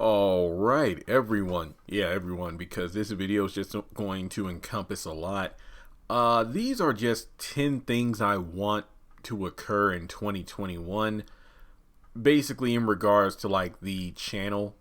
All right, everyone. Yeah, everyone, because this video is just going to encompass a lot. These are just 10 things I want to occur in 2021. Basically, in regards to like the channel,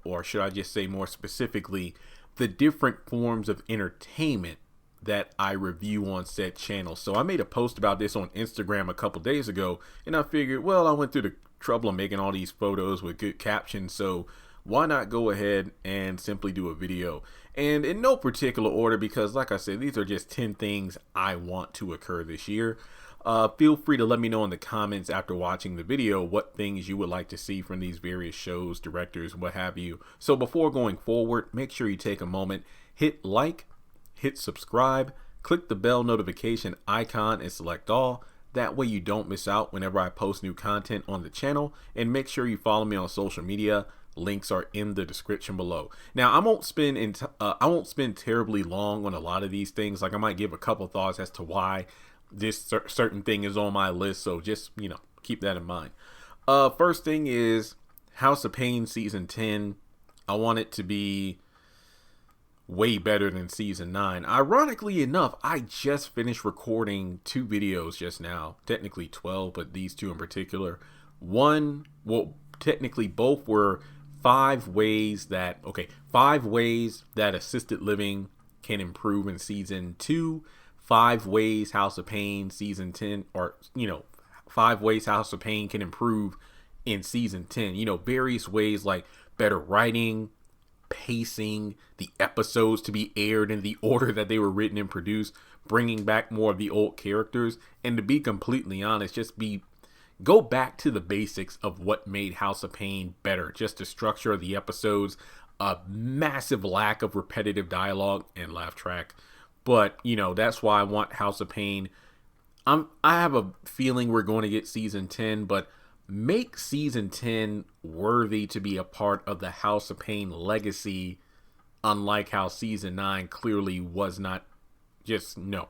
or should I just say more specifically, the different forms of entertainment that I review on said channel. So I made a post about this on Instagram a couple days ago, and I figured, well, I went through the trouble of making all these photos with good captions, so why not go ahead and simply do a video? And in no particular order, because like I said, these are just 10 things I want to occur this year. Feel free to let me know in the comments after watching the video what things you would like to see from these various shows, directors, what have you. So before going forward, make sure you take a moment, hit like, hit subscribe, click the bell notification icon and select all. That way you don't miss out whenever I post new content on the channel, and make sure you follow me on social media. Links are in the description below. Now, I won't spend terribly long on a lot of these things. Like, I might give a couple thoughts as to why this certain thing is on my list, so just, keep that in mind. First thing is House of Pain season 10. I want it to be way better than season 9. Ironically enough, I just finished recording 2 videos just now, technically 12, but these 2 in particular. Technically both were 5 ways that assisted living can improve in season 2, 5 ways House of Pain season 10, or 5 ways House of Pain can improve in season 10. Various ways like better writing, pacing, the episodes to be aired in the order that they were written and produced, bringing back more of the old characters, and to be completely honest, go back to the basics of what made House of Pain better. Just the structure of the episodes, a massive lack of repetitive dialogue and laugh track. But that's why I want House of Pain. I have a feeling we're going to get season 10, but make season 10 worthy to be a part of the House of Pain legacy, unlike how season 9 clearly was not. Just no.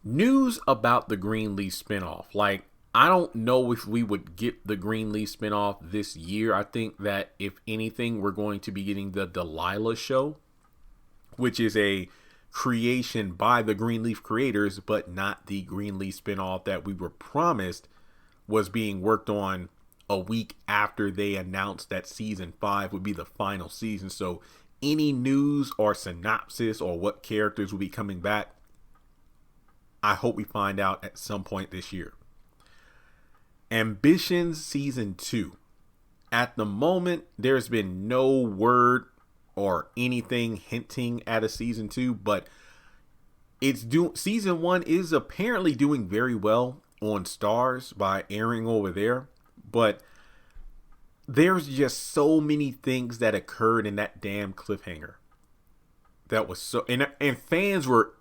News about the Greenleaf spinoff. Like, I don't know if we would get the Greenleaf spinoff this year. I think that if anything, we're going to be getting the Delilah show, which is a creation by the Greenleaf creators, but not the Greenleaf spinoff that we were promised was being worked on a week after they announced that season 5 would be the final season. So any news or synopsis or what characters will be coming back, I hope we find out at some point this year. Ambitions season 2. At the moment, there's been no word or anything hinting at a season 2, but season 1 is apparently doing very well on Stars by airing over there, but there's just so many things that occurred in that damn cliffhanger that was so, and fans were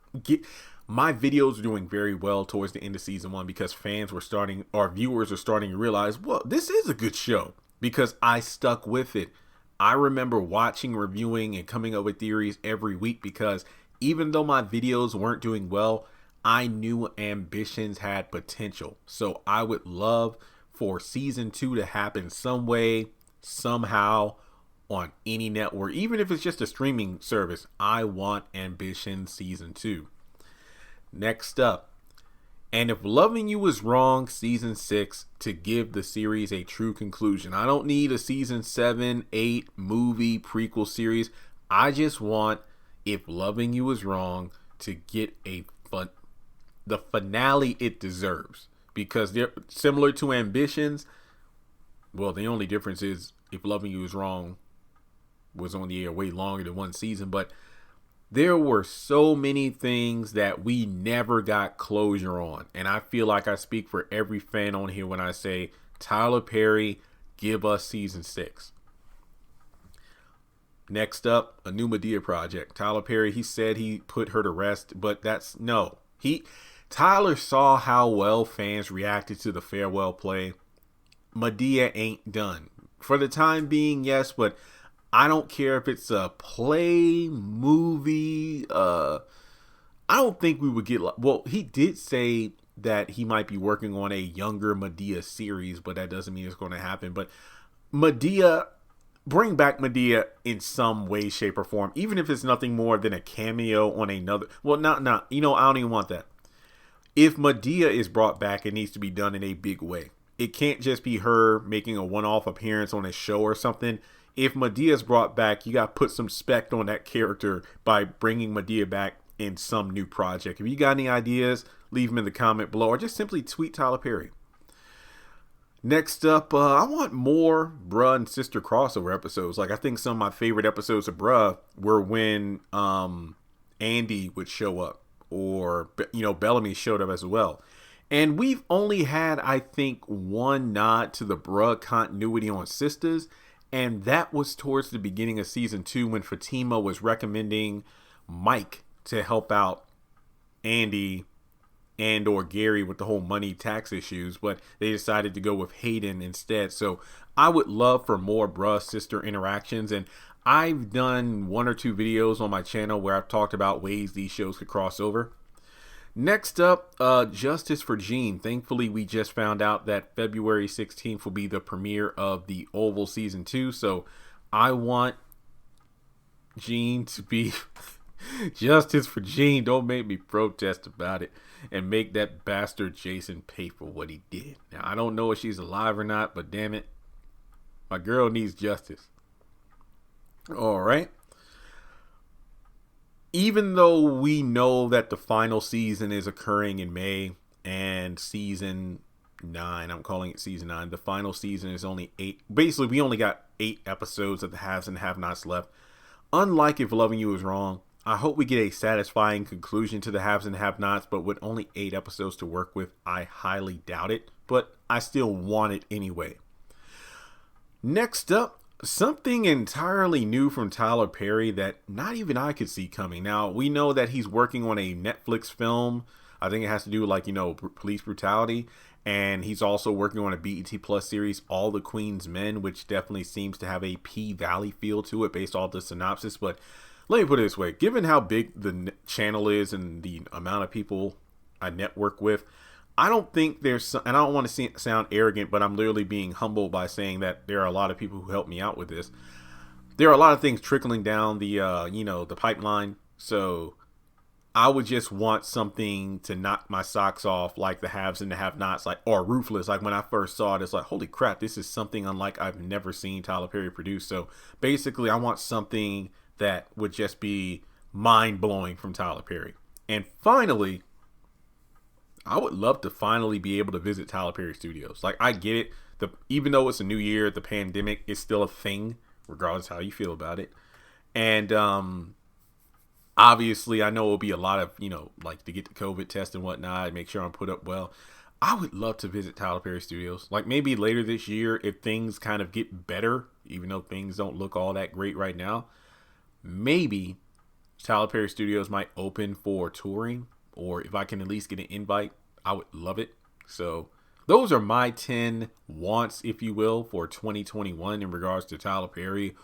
my videos were doing very well towards the end of season 1 because viewers are starting to realize, well, this is a good show, because I stuck with it. I remember watching, reviewing, and coming up with theories every week, because even though my videos weren't doing well, I knew Ambitions had potential. So I would love for season 2 to happen some way, somehow, on any network, even if it's just a streaming service. I want Ambitions season 2. Next up, And If Loving You Is Wrong season 6 to give the series a true conclusion. I don't need a season 7, 8 movie prequel series. I just want If Loving You Is Wrong to get the finale it deserves, because they're similar to Ambitions. Well, the only difference is If Loving You Is Wrong was on the air way longer than 1 season, but there were so many things that we never got closure on. And I feel like I speak for every fan on here when I say, Tyler Perry, give us season 6. Next up, a new Medea Project. Tyler Perry, he said he put her to rest, but Tyler saw how well fans reacted to the farewell play. Medea ain't done. For the time being, yes, but I don't care if it's a play, movie. I don't think we would get. Well, he did say that he might be working on a younger Medea series, but that doesn't mean it's going to happen. But Medea, bring back Medea in some way, shape, or form, even if it's nothing more than a cameo on another. Well, not, you know, I don't even want that. If Medea is brought back, it needs to be done in a big way. It can't just be her making a one-off appearance on a show or something. If Medea's brought back, you got to put some respect on that character by bringing Medea back in some new project. If you got any ideas, leave them in the comment below or just simply tweet Tyler Perry. Next up, I want more bruh and sister crossover episodes. Like, I think some of my favorite episodes of bruh were when Andy would show up, or, you know, Bellamy showed up as well. And we've only had, I think, one nod to the bruh continuity on sisters, and that was towards the beginning of season 2 when Fatima was recommending Mike to help out Andy and or Gary with the whole money tax issues, but they decided to go with Hayden instead. So I would love for more bruh sister interactions, and I've done 1 or 2 videos on my channel where I've talked about ways these shows could cross over. Next up, Justice for Gene. Thankfully, we just found out that February 16th will be the premiere of the Oval Season 2, so I want Gene to be Justice for Gene. Don't make me protest about it and make that bastard Jason pay for what he did. Now, I don't know if she's alive or not, but damn it, my girl needs justice. All right. Even though we know that the final season is occurring in May and season 9, I'm calling it season 9, the final season is only 8. Basically, we only got 8 episodes of the haves and have-nots left. Unlike If Loving You Is Wrong, I hope we get a satisfying conclusion to the haves and have-nots, but with only 8 episodes to work with, I highly doubt it, but I still want it anyway. Next up, something entirely new from Tyler Perry that not even I could see coming. Now, we know that he's working on a Netflix film. I think it has to do with, like, you know, police brutality. And he's also working on a BET Plus series, All the Queen's Men, which definitely seems to have a P-Valley feel to it based off the synopsis. But let me put it this way. Given how big the channel is and the amount of people I network with, I don't think there's, and I don't want to sound arrogant, but I'm literally being humbled by saying that there are a lot of people who helped me out with this. There are a lot of things trickling down the, you know, the pipeline. So I would just want something to knock my socks off, like the haves and the have-nots, like, or Ruthless. Like, when I first saw it, it's like, holy crap, this is something unlike I've never seen Tyler Perry produce. So basically, I want something that would just be mind-blowing from Tyler Perry. And finally, I would love to finally be able to visit Tyler Perry Studios. Like, I get it. Even though it's a new year, the pandemic is still a thing, regardless how you feel about it. And obviously, I know it'll be a lot of, you know, like, to get the COVID test and whatnot, make sure I'm put up well. I would love to visit Tyler Perry Studios. Like, maybe later this year, if things kind of get better, even though things don't look all that great right now, maybe Tyler Perry Studios might open for touring. Or if I can at least get an invite, I would love it. So those are my 10 wants, if you will, for 2021 in regards to Tyler Perry,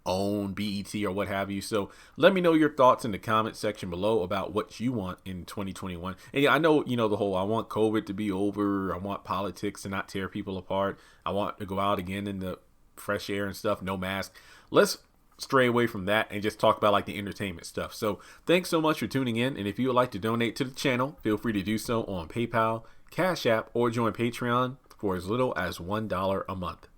own BET or what have you. So let me know your thoughts in the comment section below about what you want in 2021. And yeah, I know, you know, the whole, I want COVID to be over. I want politics to not tear people apart. I want to go out again in the fresh air and stuff, no mask. Let's stray away from that and just talk about, like, the entertainment stuff. So thanks so much for tuning in, and if you would like to donate to the channel, feel free to do so on PayPal, Cash App, or join Patreon for as little as $1 a month.